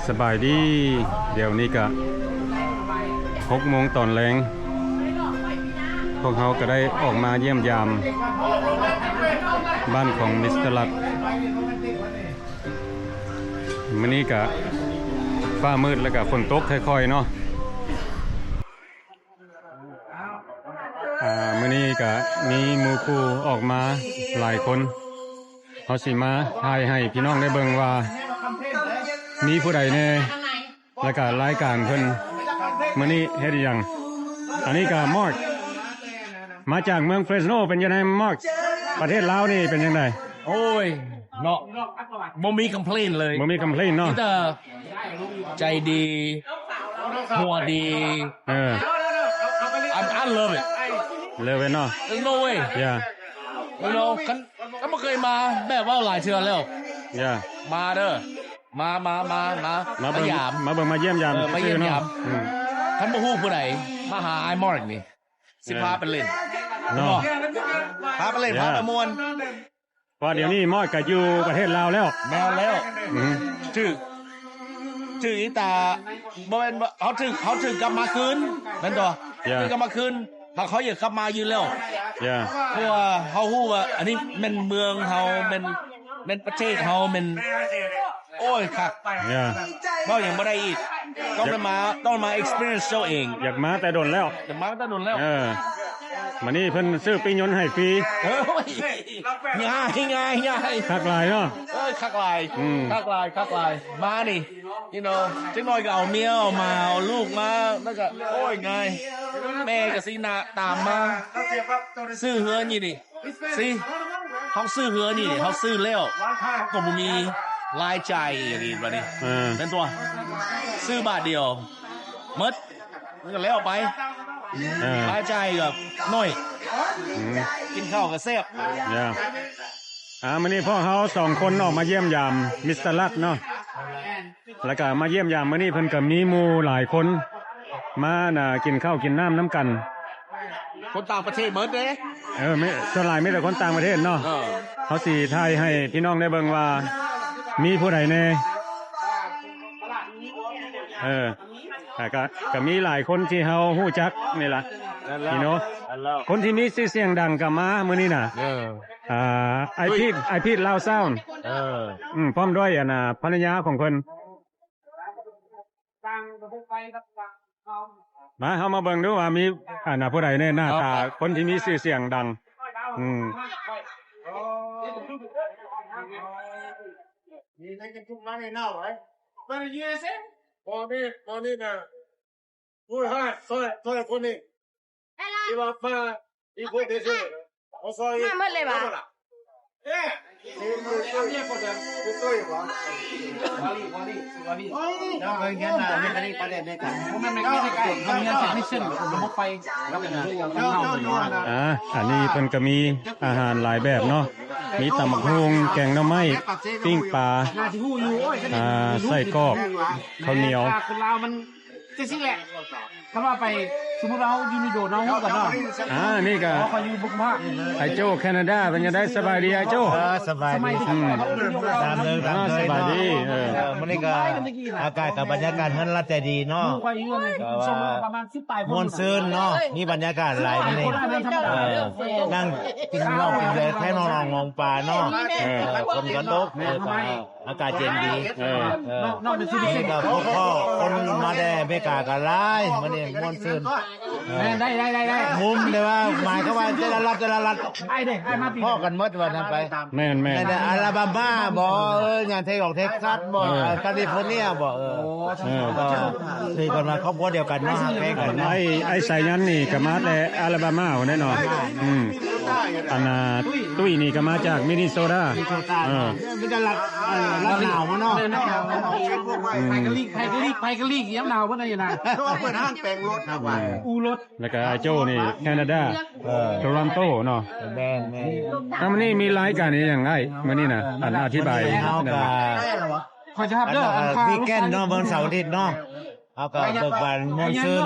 สบายดีเดี๋ยวนี้ก็6 โมงตอนแรงพวกเขาก็ได้ออกมาเยี่ยมยามบ้านของมิสเตอร์ลัดมื้อนี้ก็ฟ้ามืดแล้วก็ฝนตกค่อยๆเนาะมื้อนี้ก็มีหมู่คู่ออกมาหลายคนเขาสิมาถ่ายให้พี่น้องได้เบิ่งว่ามีผู้ใดแน่แล้วก็รายการเพิ่นมื้อนี้เฮ็ดหยังอันนี้ก็มอดมาจากเมืองเฟรสโนเป็นยังไงมอดประเทศลาวนี่เป็นยังไงโอ้ยเนาะบ่มีคอมเพลนเลยบ่มีคอมเพลนเนาะแต่ใจดีหัวดีI love it love it เนาะ There's no way yeah you know กันไม่เคยมาแบบว่าหลายเทื่อแล้ว yeah มาเด้อมาเบิ่งมาเยี่ยมยามมาเยี่ยมยามท่านบ่ฮู้ผู้ใดมาหาไอ้มอร์กนี่สิพาไปเล่นเนาะพาไปเล่นพาไปม่วนเพราะเดี๋ยวนี้มอดก็อยู่ประเทศลาวแล้วแม่นแล้วชื่ออีตาบ่แม่นเขาถึงกลับมาคืนนั่นตัวถึงกลับมาคืนถ้าเขาอยากกลับมายืนแล้วเพราะว่าเขาฮู้ว่าอันนี้เป็นเมืองเฮาเป็นประเทศเฮาเป็นโอ้ยครับก็ยังไม่ได้อีกต้องมา experience เจ้าเองอยากมาแต่โดนแล้วมานี่เพิ่นซื้อปิ้งยนต์ให้ฟรีง่ายคักหลายเนาะคักหลายมานี่จังน้อยก็เอาเมียมาเอาลูกมาแล้วก็โอ้ยง่ายแม่ก็สินาตามมาซื้อเฮือนี่ดิสิเขาซื้อเฮือนี่เขาซื้อแล้วก็บ่มีรายจ่ายอย่างนี้บัดนี้เป็นตัวซื้อบาทเดียวหมดมันก็แล้วไปรายจ่ายกับน้อยกินข้าวกับแซ่บมื้อนี้พ่อเขา2 คนออกมาเยี่ยมยามมิสเตอร์ลัดเนาะแล้วก็มาเยี่ยมยามมื้อนี้เพิ่นก็มีหมู่หลายคนมากินข้าวกินน้ำกันคนต่างประเทศหมดเด้ไม่ส่วนหลายมีแต่คนต่างประเทศเนาะเขาสิถ่ายให้พี่น้องได้เบิ่งว่ามีผู้ใดแน่ก็มีหลายคนที่เฮาฮู้จักนี่ล่ะพี่น้องคนที่มีชื่อเสียงดังก็มามื้อนี้น่ะไอพีดลาวซาวด์พร้อมด้วยภรรยาของเพิ่นมาเฮามาเบิ่งดูว่ามีผู้ใดแน่หน้าตาคนที่มีชื่อเสียงดังนี่ได้กันทุกร้านในหน้าไว้เป็นยังไงสิตอนนี้นะพูดให้ซอยคนนี้ที่ว่ามาอีกคนเดียวเอาซอยมาเลยป่ะนี่คนเดียวคือตัวอยู่วะวาลีแล้วเป็นยังไงไม่ได้ประเด็นในการไม่ได้การทำงานเสร็จไม่เสร็จผมไปแล้วเป็นอันนี้เพิ่นก็มีอาหารหลายแบบเนาะมีตำบักหุ่งแกงหน่อไม้ปิ้งปลาไส้กรอกข้าวเหนียวคนลาวมันจะสิแหละถ้าว่าไปสมมุติเราอยู่ในโดดน้องกันเนาะนี่ก็เขาอยู่บุกมาไอโจ้แคนาดาเป็นยังไงสบายดีไอโจ้สบายดีตามเลยสบายดีมันนี่ก็อากาศกับบรรยากาศเฮือนรัดใจดีเนาะประมาณ10 ปลายม่วนซื่นเนาะนี่บรรยากาศหลายนี่นั่งกินเหล้ากินเลยแค่มองปลาเนาะคนก็ตกอากาศเย็นดีนอกจากที่นี่ก็พ่อคนมาแด่เมกากันหลายมันนี่ม่วนซื่นได้มุมเลยว่าหมายเขาว่าจะละลัดไอ้เด้ไอ้มาปีพ่อกันหมดวันนั้นไปแม่แต่อาลาบามาบ่งานเท็กซัสบ่แคลิฟอร์เนียบ่คือกันมาครอบครัวเดียวกันเนาะเพ่กันไอ้สายยันนี่ก็มาแต่อาลาบามาแน่นอนตุ้ยนี่ก็มาจากมินนิโซตามันจะรัดหนาวมั้งเนาะไผ่กะลีกย้ำหนาวเพิ่นอยู่นะเพราะว่าเปิดห้างแปลงรถนะว่าอูรถแล้วก็โจ้นี่แคนาดาโตรอนโตเนาะแม่มันนี่มีรายการนี้อย่างไรมันนี่นะอธิบายขอจะครับวีแกนเนาะวันเสาร์อาทิตย์เนาะเอาก็เบิกบานม่วนซื่น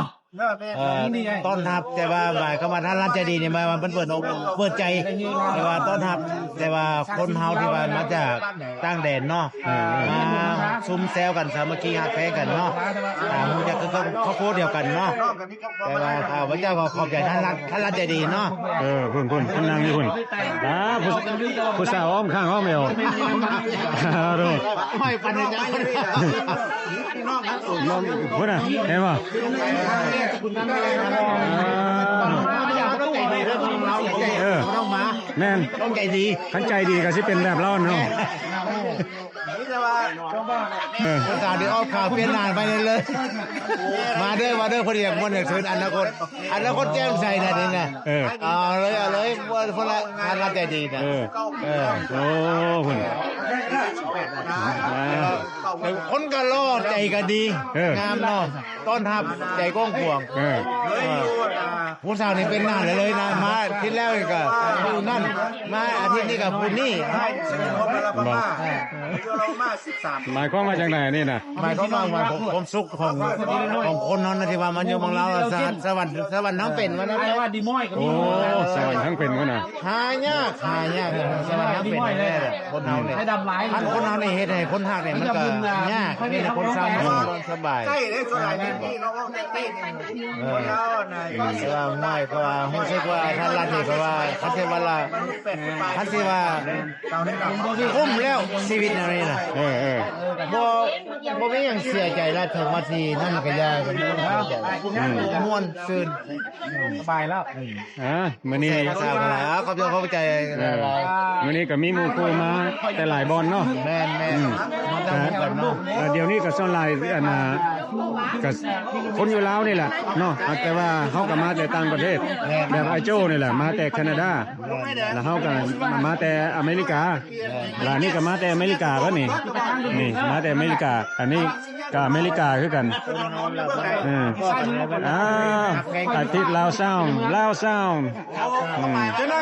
ต้อนรับแต่ว่าหมายก็มาท่านรัฐใจดีเนี่ยมันเปิดอกเปิดใจแต่ว่าต้อนรับแต่ว่าคนเฮาที่ว่ามาจากต่างแดนเนาะมาซุ่มแซวกันสามัคคีฮักแพ้กันเนาะมันจะคือครอบครัวเดียวกันเนาะแต่ว่าข้าพเจ้าก็ขอบใจท่านรัฐใจดีเนาะคุณนั่งอยู่คุณผู้สาวอ้อมข้างอ้อมเอวดู ไม่ปันใจน้องครับน้องพุ่นน่ะเห็นป่ะต้องมา แม่น ต้องใจดี ขันใจดีก็สิเป็นแบบเราเนาะประกาศเดี๋ยวออกข่าวเปลี่ยนนานไปเลยมาเด้อพอดีอย่างมันเนี่ยเชิญอนาคตแจ้งใส่นะนี่นะเอาเลยพละงานรับใจดีนะโอ้คุณคนก็รอดใจก็ดีงามเนาะต้อนรับใจก้องขวงผู้สาวนี่เป็นนานเลยนะมาที่แล้วก็ผู้นั่นมาอาทิตย์นี้กับผู้นี่หมายความว่าจากไหนนี่นะหมายความว่าผมสุขของคนนั้นนะที่ว่ามันอยู่บางเราสวรรค์ทั้งเป็นมันนะว่าดีม้อยก็มีสวรรค์ทั้งเป็นกันนะหายากสวรรค์ทั้งเป็นแน่เลยคนเฮาเนี่ยท่านคนเฮาเนี่ยเฮ็ดให้คนหักเนี่ยมันก็ยากนี่คนสร้างสบายใกล้ได้สลายนี่เราก็ใกล้ว่าไม่ก็ว่ารู้สึกว่าท่านรัฐนี่ก็ว่าท่านที่ว่าคุ้มแล้วชีวิตอะไรน่ะบ่มีหยังเสียใจราชมาทีนั่นก็ยากม่วนซื่นสบายแล้วมื้อนี้ทราบอะไรก็จะเข้าใจมื้อนี้ก็มีหมู่คู่มาแต่หลายบอลเนาะแม่นกันเนาะเดี๋ยวนี้ก็ส่วนหลายก็คนอยู่ลาวนี่แหละเนาะแต่ว่าเฮาก็มาแต่ต่างประเทศแบบไอ้โจ้นี่แหละมาแต่แคนาดาแล้วเฮาก็มาแต่อเมริกาแล้วนี่ก็มาแต่อเมริกาก็นี่มาแต่อเมริกาอันนี้ก็อเมริกาคือกันอาทิตย์ลาวซาวด์จะได้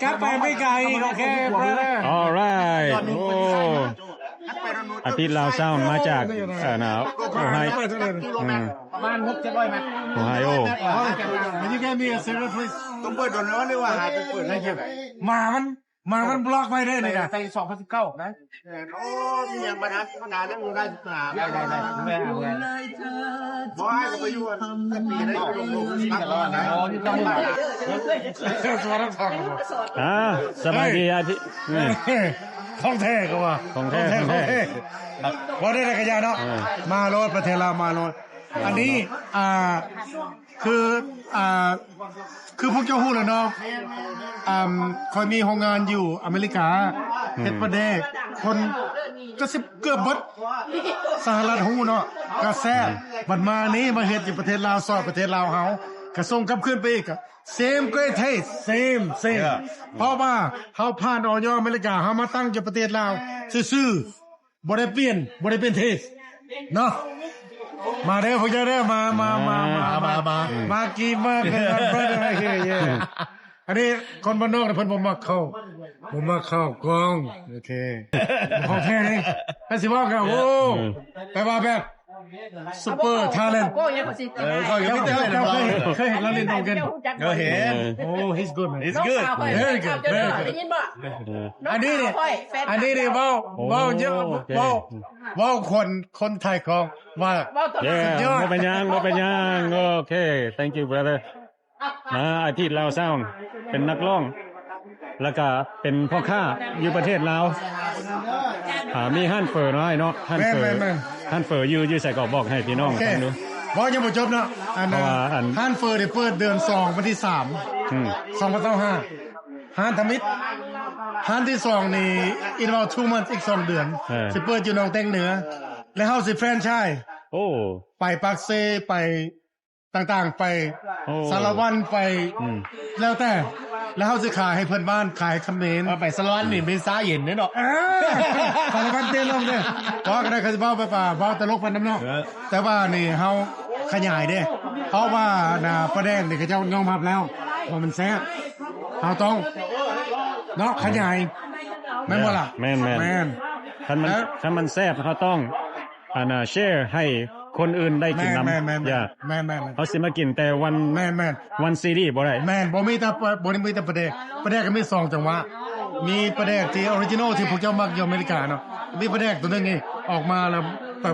กลับไปอเมริกาอีกโอเค brother alright อาทิตย์ลาวซาวด์มาจากโอไฮบ้าน600 เมตรโอไฮโอมันยังแค่มีเซอร์วิสต้องเปิดโดนร้อนเลยว่าหายไปเปิดได้แค่ไหนมันบล็อกไว้ได้เลยนะไป2019นะโอ้มีอย่างปัญหาเรื่องได้ศึกษาได้บ่ให้ก็ไปอยู่ปีได้ลงตักร้อนนะที่ต้องมาสบายดีอาทิตย์ของแท้ก็ว่าของแท้ว่าได้กระยาเนาะมาโลดประเทศลาวมาโลดอันนี้คือพวกเจ้าฮู้แล้วเนาะคอยมีโรงงานอยู่อเมริกาเฮ็ดประเดกคนก็สิบเกือบเบิดสหรัฐฮู้เนาะก็แซ่บบัดมานี้มาเฮ็ดอยู่ประเทศลาวซอยประเทศลาวเฮาก็ส่งกลับคืนไปอีกsame great taste same เพราะว่าเฮาผ่านออยอเมริกาเฮามาตั้งอยู่ประเทศลาวซื่อๆบ่ได้เปลี่ยนเทสเนาะมาเด้อพวกเจ้าเด้อมากินมาเป็นอันนี้คนบ้านนอกเพิ่นบ่มักเข้ากองโอเคของแท้นี่ถ้าสิว่ากันโอ้แปลว่าแบบซุปเปอร์ทาเลนต์ก็ยังเคยเห็นเราเล่นโอเกนเห็นโอ้ he's good man he's good very good อันนี้นี่ว้าวเยอะว้าวคนไทยของว่าบ่เป็นยังโอเค thank you brother อาทิตย์ลาวซาวด์เป็นนักร้องแล้วก็เป็นพ่อค้าอยู่ประเทศลาวมีฮั่นเฟอร์น้อยเนาะฮั่นเฟอร์อยู่ใส่กรอบบอกให้พี่น้องฟังดูบ่ยังบ่จบเนาะฮั่นเฟอร์ได้เปิดเดือน2วันที่3 2025ฮั่นทมิตรฮั่นที่2นี่ in about 2 months อีก2เดือนสิเปิดอยู่หนองแตงเหนือแล้วเฮาสิแฟรนไชส์ไปปากเซไปต่างๆไปสารวัตรไปแล้วแต่แล้วเฮาสิขายให้เพิ่นบ้านขายเขมรไปสารวัตรนี่เป็นซาเย็นเนาะสารวัตรเต้นลงเด้อก็ได้เขาสิเว้าไปป่าเว้าตลกเพิ่นนำเนาะแต่ว่านี่เฮาขยายเด้เพราะว่าประแดงนี่เขาเจ้ายอมรับแล้วว่ามันแซ่บเฮาต้องเนาะขยายแม่นบ่ล่ะแม่นคันมันแซ่บเฮาต้องแชร์ให้ คนอื่นได้กิน แม่น น้ำ แม่นแม่น อย่า แม่นแม่น เขาสิมากินแต่วัน แม่นแม่น วันซีรีส์บ่ได้ แม่นบ่มีแต่ประเดกก็มี2จังหวะมีประเดกที่ออริจินอลที่พวกเจ้ามักอยู่อเมริกาเนาะมีประเดกตัวนึงนี่ออกมาแล้วแ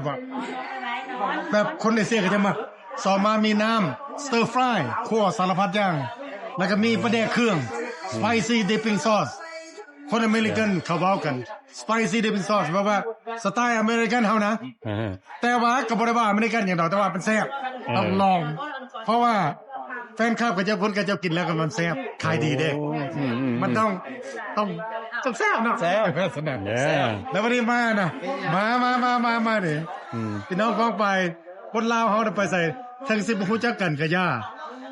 บบคนเอเชียก็จะมักสองมามีน้ำสเตอร์ฟรายคั่วสารพัดอย่างแล้วก็มีประเดกเครื่อง spicy dipping sauce คนอเมริกันเขาเว้ากัน spicy dipping sauce เพราะว่าสไตล์อเมริกันเฮานะ แต่ว่ากับบริบาลอเมริกันอย่างเราแต่ว่าเป็นแซ่บต้องลอง เพราะว่าแฟนคลับกับเจ้าคนกับเจ้ากินแล้วก็มันแซ่บขายดีเด้มันต้องแซ่บเนาะแซ่บสนั่น เย้ แล้ววันนี้มานะมาดิพี่น้องก้องไปคนลาวเขาไปใส่ทั้งสิบหูจักกันกับย่า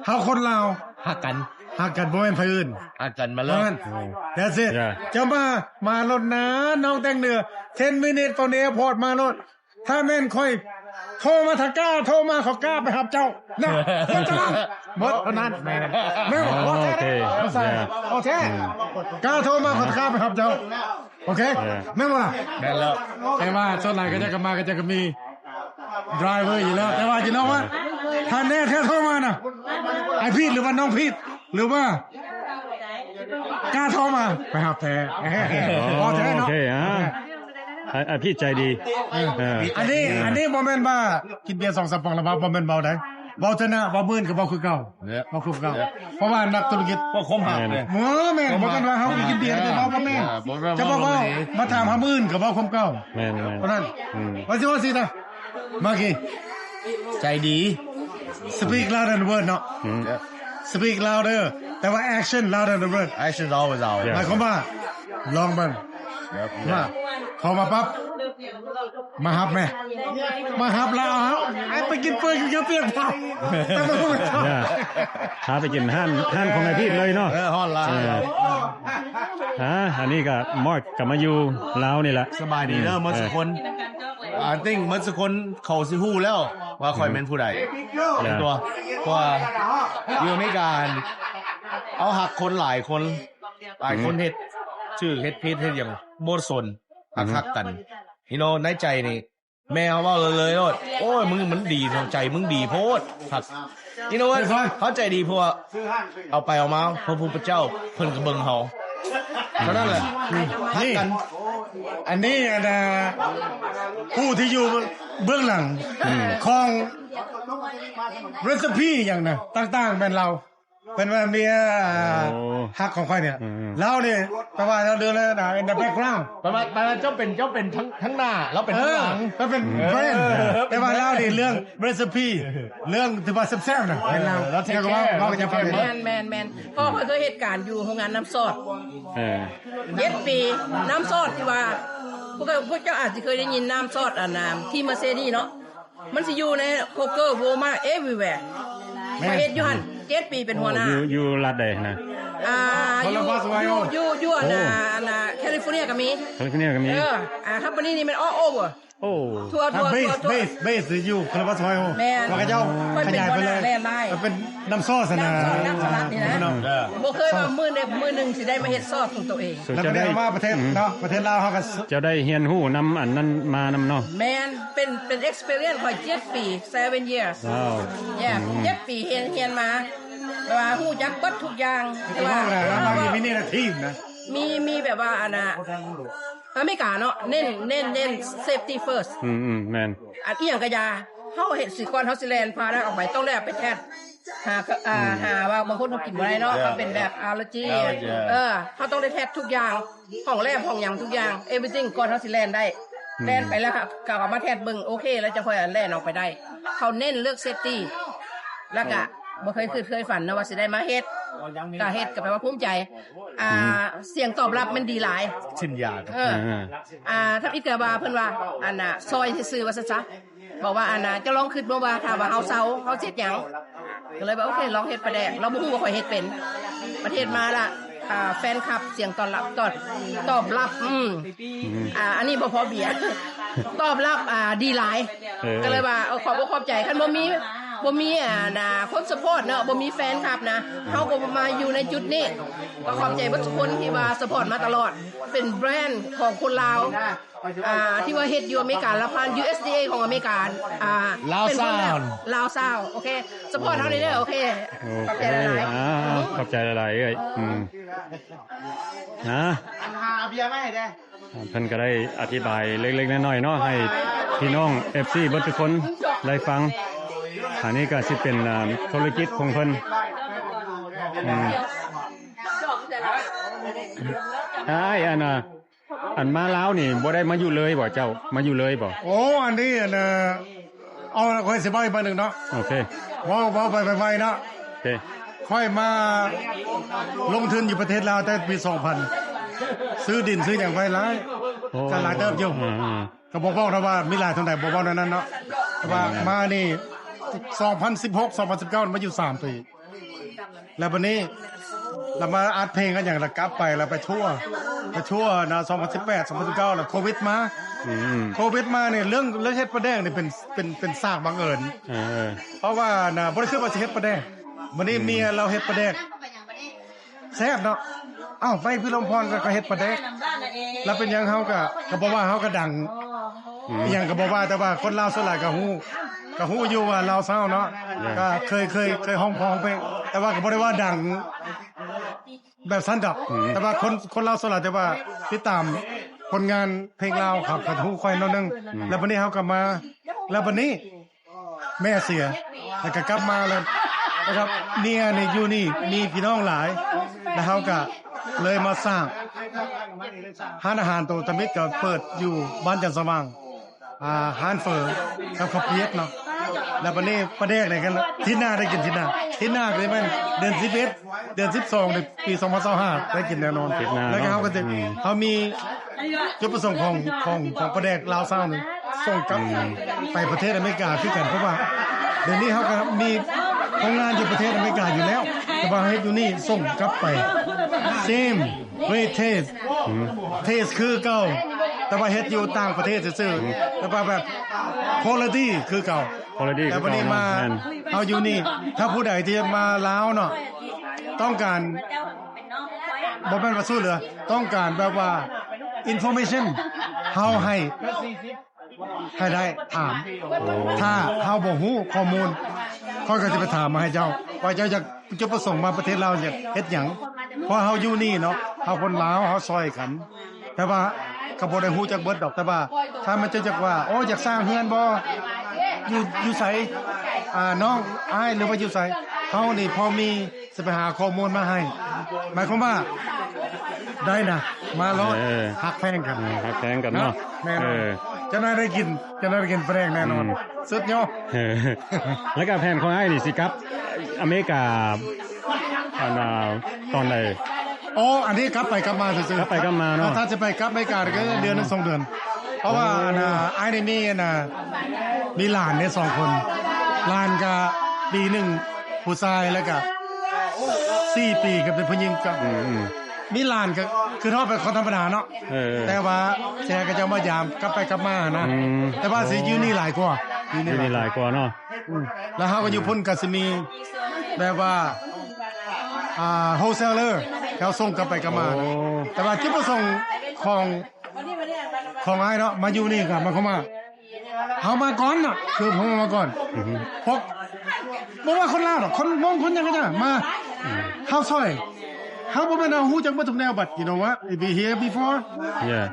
เขาคนลาว หักกัน หักกันบ่แม่นไผอื่น หักกันมาแล้ว That's it จะมาลดนะน้องแต่งเนื้อ10 minutes from the airport มาลดถ้าแม่นค่อยโทรมาถ้ากล้าโทรมาเขากล้าไปหับเจ้านะคนจะหมดเท่านั้นแม่บอกโอเคโอเคกล้าโทรมาเขากล้าไปหับเจ้าโอเคแม่บอกล่ะ แม่นแล้ว แต่ว่าส่วนไหนก็จะมี driver อยู่แล้วแต่ว่าจะน้องว่าถ้าแน่แท้โทรมานะไอพีทหรือว่าน้องพีทหรือว่ากล้าโทรมาไปหับแท้พอแท้ โอ เนาะ เคพี่ใจดี อันนี้บ่แม่นว่ากินเบียร์2-3 ปองแล้วบ่แม่นเบาได้เบาเท่านะเบามื่นก็เบาคือเก่าเบาคือเก่าเพราะว่านักธุรกิจ พวกคมหักเลย หมอแม่นบ่กันว่าเฮากินเบียร์จะเบาบ่แม่นจะบอกว่ามาถามหามื่นก็เบาคมเก่า แม่น เพราะนั้นว่าสินะมากี้ ใจดี speak louder than word เนาะ speak louder แต่ว่า action louder than word action always out หมายความว่าลองมันว่าพอมาปั๊บมาฮับแม่มาฮับแล้วเอาไอ้ไปกินเปื้อนกินเปียกเผาแต่มาพูดไม่ชอบ พาไปกินห้านของไอพี่เลยเนาะ ฮอนละ อันนี้ก็มอดกับมาอยู่ลาวนี่แหละ สบายดีเด้อมันสุคนติ้งมันสุคนเขาสิฮู้แล้วว่าคอยเป็นผู้ใดตัวว่าอยู่ในการเอาหักคนหลายคนเฮ็ดชื่อเฮ็ดเพจเฮ็ดอย่างโบสนหักกันพี่น้องในใจนี่แมวว่าเลยว่าโอ้ยมึงมันดีทางใจมึงดีโพดหักพี่น้องเขาใจดีเพราะว่าเอาไปเอามาพระพุทธเจ้าเพิ่นกระเบิงเฮาเท่านั้นแหละหักกัน อันนี้ผู้ที่อยู่เบื้องหลังของรีซปีอย่างน่ะต่างๆเป็นเราเป็นว่าเมียฮักของค่อยเนี่ยเราเนี่ยแปลว่าเราเดินแล้วนะ in the background ประมาณเจ้าเป็นทั้งหน้าแล้วเป็นทั้งหลัง ก็เป็นแบรนด์แต่ว่าเราเนี่ยเรื่องรีซปีเรื่องที่ว่าแซ่บๆน่ะเป็นเราแล้วก็ว่าเราจะไป แมนพ่อเคยเหตุการณ์อยู่โรงงานน้ำซอส 7 ปีน้ำซอสที่ว่าพวกเจ้าอาจจะเคยได้ยินน้ำซอสที่มาเซนี่เนาะมันสิอยู่ในโคเกอร์โวมาเอฟวีแวร์มาเฮ็ดอยู่หั่น7 ปีเป็นหัวหน้า อยู่รัฐใดนะ อยู่แคลิฟอร์เนียก็มี แคลิฟอร์เนียก็มี คัมปานีนี่มันโอเวอร์ โอ้ ทัวร์ เบสอยู่คาราบาสไวโอ แม่น แล้วก็เจ้าขยายไปเลย แล่นไล่ มันเป็นน้ำซอสนะ น้ำสลัดนี่นะบ่เคยว่ามื้อหนึงสิได้มาเฮ็ดซอสของตัวเอง แล้วประเทศว่าประเทศเนาะประเทศลาวเขาก็ จะได้เฮียนหู้นำอันนั้นมานำเนาะ แมนเป็น experience ข่อย7 ปี 7 years ว้าว 7 ปีเฮียนมาแต่ว่าฮู้จักเบิดทุกอย่างแต่ว่า เรามีมินิทีมนะ มีแบบว่าอเมริกาเนาะเน้น safety first แมน อันอีหยังก็อยาเฮาเฮ็ดสิก่อนเฮาสิแลนพาได้ออกไปต้องได้ไปแทสหาว่าบางคนเขากินบ่ได้เนาะเขาเป็นแบบ allergy เขาต้องได้แทสทุกอย่างห้องแลบห้องหยังทุกอย่าง everything ก่อนเฮาสิแลนได้แล่นไปแล้วครับกลับมาแทสเบิ่งโอเคแล้วจะค่อยแล่นออกไปได้เขาเน้นเลือกเซฟตี้แล้วก็บ่เคยฝันนะว่าสิได้มาเฮ็ดก็เฮ็ดก็แปลว่าภูมิใจเสียงตอบรับมันดีหลาย ชิ้นยา ถ้าอีกก็ว่าเพิ่นว่าซอยซื่อๆว่าซะบอกว่าจะลองคิดบ่ว่าถ้าว่าเฮาเซาเฮาเฮ็ดหยังก็เลยว่าโอเคลองเฮ็ดไปแดกเราบ่ฮู้ว่าข่อยเฮ็ดเป็นประเทศมาล่ะแฟนคลับเสียงตอบรับอันนี้บ่พอเบียร์ตอบรับดีหลายก็เลยว่าขอบใจคันบ่มีคนสปอร์ตเนาะบ่มีแฟนคลับนะเฮาก็มาอยู่ในจุดนี้ก็ขอบใจทุกคนที่ว่าสปอร์ตมาตลอดเป็นแบรนด์ของคนลาว ที่ว่าเฮ็ดอยู่อเมริกาแล้วผ่าน USDA ของอเมริกาเป็นคนแล้วลาวซาวโอเคสปอร์ตเฮาได้เด้อโอเคขอบใจหลายๆ ขอบใจหลายๆเอ้ยนะ หาเบียร์มาให้ได้ เพิ่นก็ได้อธิบายเล็กๆน้อยๆเนาะให้พี่น้อง FC เบิดทุกคนได้ฟังอันนี้ก็สิเป็นธุรกิจของเพิ่นอันมาลาวนี่บ่ได้มาอยู่เลยบ่เจ้ามาอยู่เลยบ่ โอ้อันนี้นะเอาค่อยสิบใบหนึ่งเนาะ โอเค ว่าไปเนาะ โอเค ค่อยมาลงทุนอยู่ประเทศลาวแต่ปี 2000 ซื้อดินซื้ออย่างไว้หลาย โอ้ ก็หลายเติบอยู่ก็บอกนะว่ามีหลายเท่าไหร่บอกนั้นเนาะแต่ว่ามานี่2016 2019มาอยู่3 ปีแล้ววันนี้เรามาอัดเพลงกันอย่างละกลับไปแล้วไปทั่วนะ2018 2019แล้วโควิดมาโควิดมาเนี่ยเรื่องเฮ็ดปลาแดงนี่เป็นซากบังเอิญเพราะว่านะบ่ได้คือว่าสิเฮ็ดปลาแดงวันนี้เมียเราเฮ็ดปลาแดงแซ่บเนาะอ้าวไปพี่ลมพรก็เฮ็ดปลาแดงแล้วเป็นหยังเฮาก็บ่ว่าเฮาก็ดังอีหยังก็บ่ว่าแต่ว่าคนลาวส่วนหลายก็ฮู้อยู่ว่าลาวเศร้าเนาะก็เคยห้องพองไปแต่ว่าก็บ่ได้ว่าดังแบบสั้นดอกแต่ว่าคนลาวส่วนหลายแต่ว่าติดตามผลงานเพลงลาวครับก็ฮู้ค่อยน้อยนึงแล้ววันนี้เฮาก็มาแล้ววันนี้แม่เสียแล้วก็กลับมาแล้วนะครับเนี่ยนี่อยู่นี่มีพี่น้องหลายแล้วเฮาก็เลยมาสร้างร้านอาหารตัวตะมิดก็เปิดอยู่บ้านจันทร์สว่างร้านเฟอร์กับข้าวเปี๊ยกเนาะแล้ววันนี้ประเดกอะไรกันที่หน้าได้กินที่หน้าเลยมันเดือน11เดือน12ในปี2025ได้กินแน่นอนแล้วก็เขามีจุดประสงค์ของประเดกลาวซ่านี่ส่งกลับไปประเทศอเมริกาคือกันเพราะว่าเดี๋ยวนี้เขาก็มีโรงงานอยู่ประเทศอเมริกาอยู่แล้วแต่ว่าให้อยู่นี่ส่งกลับไป same great taste คือเก่าแต่ว่าเฮ็ดอยู่ต่างประเทศซื่อๆแต่ว่าแบบ quality คือเก่าแต่วันนี้มาเอาอยู่นี่ถ้าผู้ใดที่มาลาวเนาะต้องการบ่แม่นว่าสู้เหลือต้องการแบบว่า information เฮาให้ได้ถามถ้าเฮาบ่ฮู้ข้อมูลเขาก็จะไปถามมาให้เจ้าว่าเจ้าจะจุดประสงค์มาประเทศลาวเนี่ยเฮ็ดหยังเพราะเฮาอยู่นี่เนาะเฮาคนลาวเฮาซอยกันแต่ว่าก็บ่ได้ฮู้จักเบิดดอกแต่ว่าถ้ามันจะจักว่าโอ้อยากสร้างเฮือนบ่อยู่ไสน้องอ้ายหรือว่าอยู่ไสเฮานี่พอมีสิไปหาข้อมูลมาให้หมายความว่าได้นะมาแล้วฮักแพงกันเนาะจะน่าได้กินแป้งแน่นอนสุดยอดแล้วก็แผนของไอ้นี่สิครับอเมริกาตอนไหนอ๋ออันนี้กลับไปกลับมาซื่อๆกลับไปกลับมาเนาะถ้าจะไปกลับอเมริกาก็เดือนนึง2 เดือนเพราะว่าไอ้นี่มีหลานเนี่ย2 คนหลานก็ปีหนึ่งผู้ชายแล้วก็4 ปีก็เป็นผู้หญิงก็มีหลานก็คือเฮาเป็นคนธรรมดาเนาะแต่ว่าแชร์ก็จะมายามกลับไปกลับมานะแต่ว่าสิอยู่นี่หลายกว่าอยู่นี่หลายกว่าเนาะแล้วเฮาก็อยู่พุ่นก็สิมีแบบว่าwholesaler เขาส่งกลับไปกลับมาแต่ว่าจุดประสงค์ของไอ้เนาะมาอยู่นี่ก็มาเข้ามาเฮามาก่อนน่ะคือผมมาก่อนพวกบ่ว่าคนลาวหรอกคนมองคนยังไงจ้ะมาเฮาซอยHow about now? Who just went to now? But you know what? If you here before,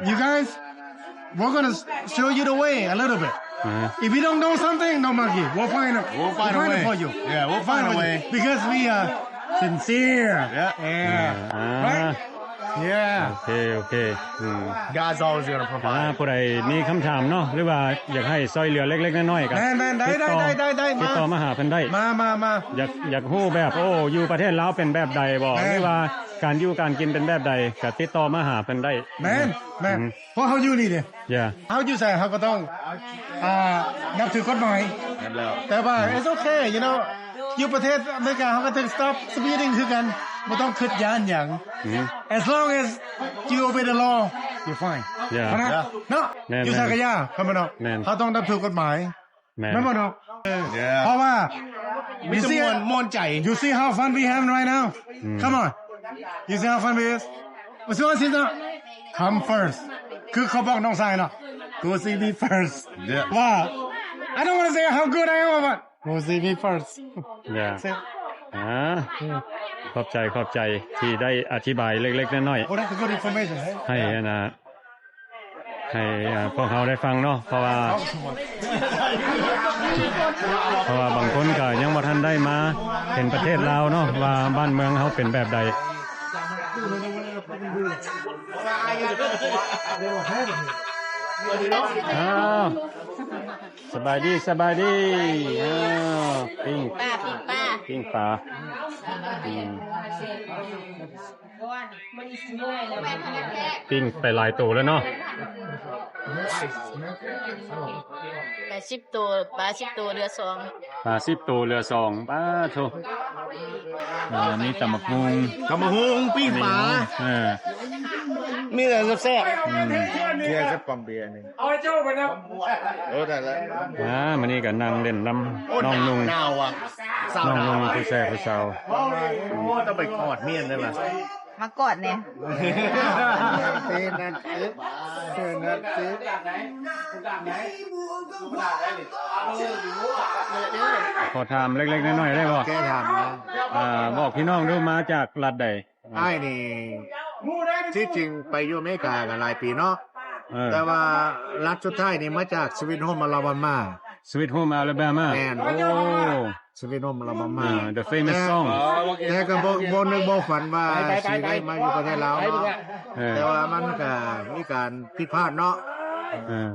you guys, we're gonna show you the way a little bit. If you don't know something, no monkey, we'll find it. We'll find a way for you. Yeah, we'll find a way because we are sincere. Right? Yeah. โอเค God's always gonna provide ผู้ใดมีคำถามเนาะหรือว่าอยากให้ซอยเหลือเล็กๆน้อยๆกันได้ติดต่อมาหาเพิ่นได้มาอยากฮู้แบบอยู่ประเทศลาวเป็นแบบใดบ่หรือว่าการอยู่การกินเป็นแบบใดก็ติดต่อมาหาเพิ่นได้แม่นเพราะเฮาอยู่นี่เนี่ยเฮาอยู่ใส่เฮาก็ต้องนับถือกฎหมายแต่ว่า it's okay you know อยู่ประเทศอเมริกาเฮาก็ต้อง stop speeding คือกันบ่ต้องคิดย่านหยัง as long as you obey the law you're fine เนาะอยู่สักยะเข้ามาเนาะเขาต้องนับถือกฎหมายแม่นบ่เนาะเพราะว่ามีจำนวนมวนใจ you see how fun we have right now come on you see how fun we is what's your sister come first คือเขาบอกน้องชายเนาะ Go see me first. Wow. I don't want to say how good I am, but go see me first. อย่าขอบใจที่ได้อธิบายเล็กๆน้อย Oh, that's good information, hey? ๆให้พวกเขาได้ฟังเนาะเพราะว่าบางคนก็ยังบ่ทันได้มาเห็นประเทศลาวเนาะว่าบ้านเมืองเขาเป็นแบบใดอ้าวสบายดีอ้าวปิ้งปลาปิ้งไปหลายตัวแล้วเนาะ 80 ตัวปลา10 ตัวเรือ2 ปลา10 ตัวเรือ2ป้าโธ่นี่ตำบักหุ่ง กำมะฮุงปิ้งปลา มีแต่แซ่บ เบียร์จะปั๊มเบียร์นี่เอาไอ้เจ้าไปนะโอ้ได้แล้ว มื้อนี้ก็นั่งเล่นน้ำน้องนุ่ง หนาวอ่ะสาว น้อง หนาว นุ่ง อ่ะ ผู้แซ่ผู้สาว โอ้ต้องไปกอดเมียนได้ป่ะ มากอดเนี่ย ขอถามเล็กๆน้อยๆได้บ่ แกถามนะ บอกพี่น้องดูมาจากรัฐใด ไอ้นี่ที่จริงไปอยู่อเมริกากันหลายปีเนาะ แต่ว่ารัฐสุดท้ายนี่มาจากสวิตโฮมอลาบามา สวิตโฮมอลาบามา แม่น โอ้ สวิตโฮมอลาบามา The famous song แต่ก็บ่นึกบ่ฝันว่าสิได้มาอยู่ประเทศลาวเนาะ แต่ว่ามันก็มีการผิดพลาดเนาะ เออ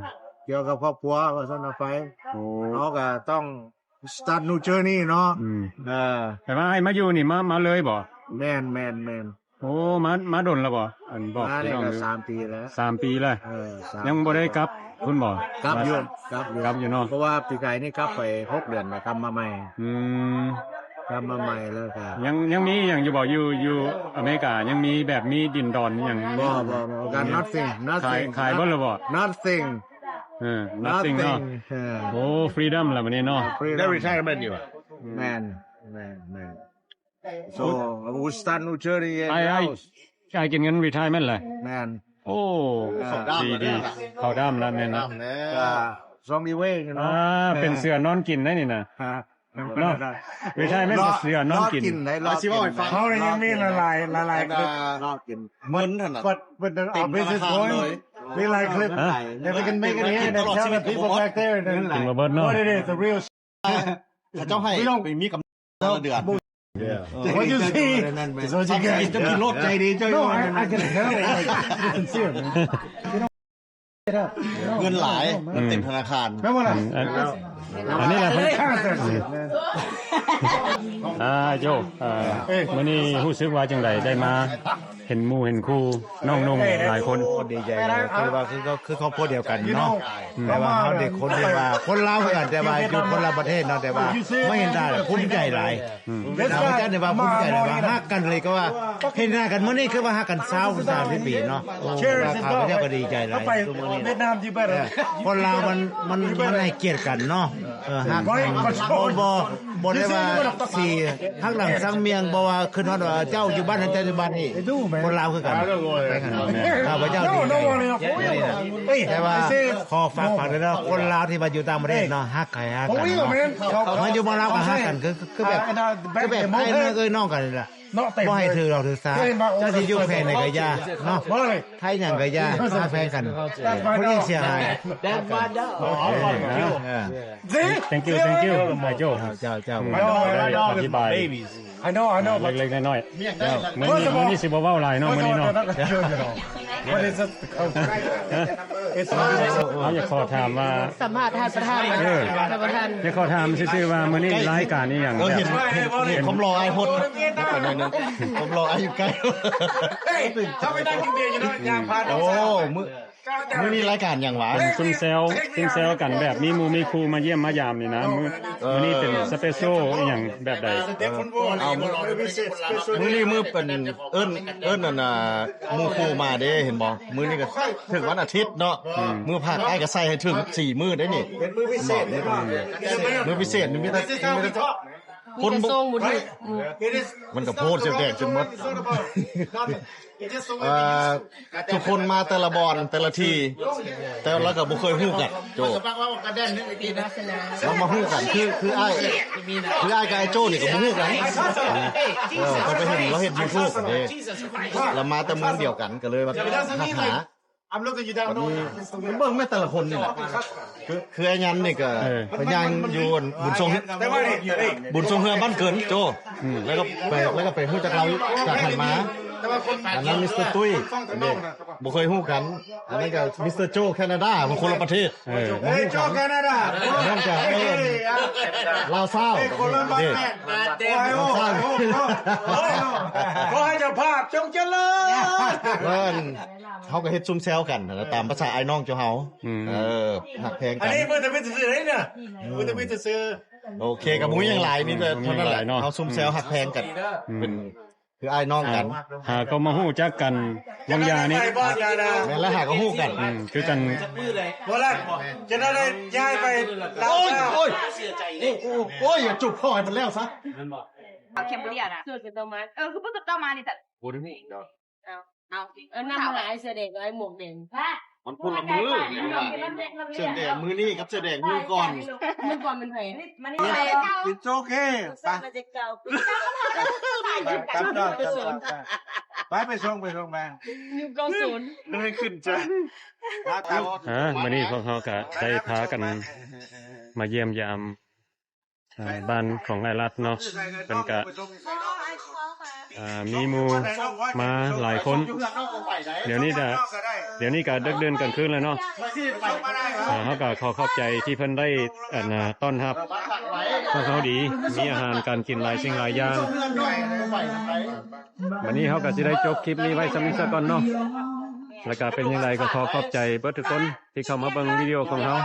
เกี่ยวกับครอบครัวว่าซั่นน่ะไป โอ้ เนาะก็ต้อง start new journey เนาะ เออ แต่ว่าให้มาอยู่นี่มาเลยบ่ แม่น โอ้มาดนแล้วบ่อันบอก มา พี่ นี่ น้อง ก็ ดู 3 ปีแล้ว 3 ปีแล้ว 3 ยังบ่ได้กลับคุณบ่ กลับอยู่ กลับอยู่เนาะ เพราะว่าปีกายนี่กลับไป6 เดือนนะกลับมาใหม่ อืม กลับมาใหม่แล้วค่ะ ยังมีอย่างอยู่บ่อยู่อเมริกายังมีแบบมีดินดอนอย่าง บ่กัน nothing ขายบ่ล่ะบ่ nothing nothing เนาะ เออ โอ้ freedom ล่ะวันนี้เนาะ freedom ได้ retirement อยู่อ่ะ แม่น so we start new journey in ไอ้ house กินเงิน retirement เลย แม่น โอ้ดีเขาด้ามแล้วแม่นนะ ก็ซองดีเว้ยเนาะ เป็นเสือนอนกินได้นี่นะ ฮะ เนาะ retirement เป็นเสือนอนกิน ได้รอกิน เขาเนี่ยยังมีละลายคลิป รอกิน มันถนัด but our business going we like clip if we can make it here then tell the people back there กินมาเบิดเนาะ what it is the real เขาเจ้าให้มีกำเดือน what you see is what you get จะมีรถใจดีเจ้า no I can tell like sincere man เงินหลายเต็มธนาคาร remember that อันนี้แหละเพิ่น man โยมื้อนี้รู้สึกว่าจังไดได้มาเห็นหมู่เห็นคู่น้องนุ่งหลายคน ดีใจคือว่าคือครอบครัวเดียวกันเนาะแต่ว่าเขาเด็กคนที่ว่าคนลาวคือกันแต่ว่าอยู่คนละประเทศเนาะแต่ว่าไม่เห็นได้ภูมิใจหลายเราพระเจ้าเนี่ยว่าภูมิใจหลายว่าฮักกันเลยก็ว่าเห็นหน้ากันมื้อนี้คือว่าฮักกัน30 ปีเนาะข้าพเจ้าก็ดีใจหลาย ไปเวียดนามที่เบอร์ คนลาวมันให้เกียรติกันเนาะฮักกันบ่ได้ว่าสิฮักหลังสังเมียงบ่ว่าขึ้นฮอดว่าเจ้าอยู่บ้านแต่อยู่บ้านนี่คนลาวคือกันข้าพเจ้าดีใจแต่ว่าขอฝากด้วยเนาะคนลาวที่มาอยู่ต่างประเทศเนาะฮักใครฮักกันมาอยู่มาลาวก็ฮักกันคือแบบไอ้เอ้ยน้องกันนี่ล่ะบ่ให้ถือเราถือสาเจ้าสิอยู่แพงในก็อย่าเนาะไทยหยังก็อย่าหาแพงกันบ่ได้เสียหาย thank you นายโจ เจ้า อธิบาย I know เล็กๆน้อยๆมื้อนี้สิบ่เว้าหลายเนาะมื้อนี้เนาะ what is it เขาอยากขอถามว่า สัมภาษณ์ท่านประธานท่านประธาน อยากขอถามซื่อๆว่ามื้อนี้รายการนี้หยัง เห็นผมรอไอ้พดไปหน่อยนึงผมรอไอ้อยู่ใกล้ ถ้าไม่ได้กินเบียร์อยู่นะอย่างพา โอ้มื้อนี้รายการอย่างหวาน ซุ่มแซวกันแบบมีหมู่มีครูมาเยี่ยมมายามนี่นะมื้อนี้เป็นสเปเชียลอีหยังแบบใด เอามื้อนี้มื้อเป็นเอิ้นนั่นน่ะหมู่ครูมาเด้เห็นบ่มื้อนี้ก็ถึงวันอาทิตย์เนาะมื้อภาคใต้ก็ใส่ให้ถึง4มื้อได้นี่มื้อพิเศษมื้อพิเศษนี่มีแต่ มีแต่ทรงบ่ดี มันก็โพดเสียแดกจนหมดทุกคนมาแต่ละบอนแต่ละทีแต่เราก็บ่เคยฮู้กันโจเรามาฮู้กันคืออ้ายกับไอ้โจนี่ก็บ่ฮู้กันเราไปเห็นเราเห็น YouTube เด้เรามาแต่เมืองเดียวกันก็เลยว่าหาวันนี้เบิ่งแม่แต่ละคนนี่แหละคือไอ้ยันนี่ก็เป็นยังอยู่บุญทรงเฮือบ้านเกินโจแล้วก็ไปฮู้จักเราจากหันมาอันนั้นมิสเตอร์ตุ้ยเด็กบ่เคยฮู้กันอันนั้นก็มิสเตอร์โจแคนาดามันคนละประเทศโจแคนาดานั่นจะลาวซาวเด็กขอให้เจ้าภาพจงเจริญเขาก็เฮ็ดซุ่มแซวกันตามภาษาไอ้น้องเจ้าเฮาหักแพงกันอันนี้เพิ่นจะไปซื้อได้เนี่ยเพิ่นจะไปซื้อโอเคกับมุ้ยยังหลายนี่แต่เท่านั้นแหละเฮาซุ่มแซวหักแพงกันเป็นคือไอ้น้องกันหาก็มาฮู้จักกันบางอย่างนี่แม่นแล้วหาก็ฮู้กันคือกันบ่ล่ะจะได้ย้ายไปลาวโอ้ยอย่าจุกพ่อให้มันแล้วซะแคมเบรียน่ะคือต้องมาคือบ่ต้องมานี่แต่บ่ได้ฮู้ดอกเอานำมาไอ้เสื้อแดงไอ้หมวกแดงมันคนละมือเสื้อแดงมือนี่กับเสื้อแดงมือก่อนมันไผมันit's okay ไปส่งมาอยู่กองศูนย์ไม่ขึ้นจ้ะมื้อนี้พวกเขาก็ได้พากันมาเยี่ยมยามบ้านของนายรัฐเนาะเพิ่นก็มีหมู่มาหลายคนเดี๋ยวนี้ก็ดึกดื่นกันคืนแล้วเนาะเฮาก็ขอขอบใจที่เพิ่นได้ต้อนรับพวกเขาดีมีอาหารการกินหลายสิ่งหลายอย่างวันนี้เฮาก็สิได้จบคลิปนี้ไว้สำนี้ซะก่อนเนาะแล้วก็เป็นจังไดก็ขอขอบใจเบิดทุกคนที่เข้ามาเบิ่งวิดีโอของเฮา